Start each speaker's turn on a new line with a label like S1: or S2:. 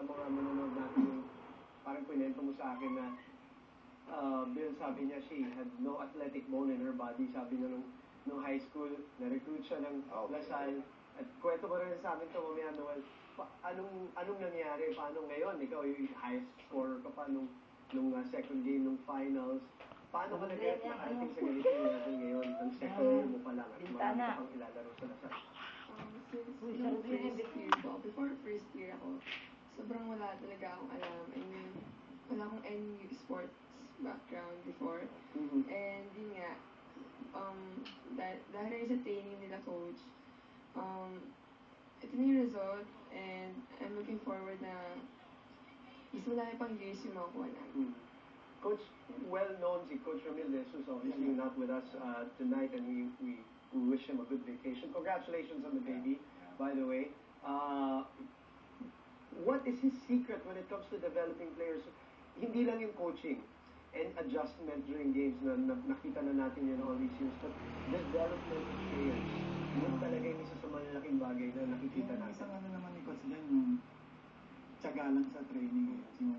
S1: mga manonood natin yung parang pinento mo sa akin na Bill, sabi niya, she had no athletic bone in her body. Sabi niya nung high school, na-recruit siya ng Lasal. At kwento mo rin sa amin ito, mamaya, Noel, anong nangyari? Paano ngayon? Ikaw yung highest scorer ka pa nung second game, nung finals. Paano ka nakarating sa ganito level ngayon? Ang second year mo pa lang at marami ka pang ilalaro sa Lasal.
S2: Since first year ko, before first year ako, sobrang wala talaga akong alam. I mean, wala akong any sports background before. And yun nga, dahil na sa training nila coach, ito na yung result, and I'm looking forward na mas malaki pang years yung makukuha namin.
S1: Coach, well-known si Coach Ramil De Jesus, obviously not with us tonight, and we wish him a good vacation. Congratulations on the baby, by the way. What is his secret when it comes to developing players? Hindi lang yung coaching and adjustment during games na nakita na natin yun all these years, but development of players. Yun talaga yung isa sa malalaking bagay na nakikita natin.
S3: Isang ano naman ni Coach din, yung tiyaga lang sa training, yung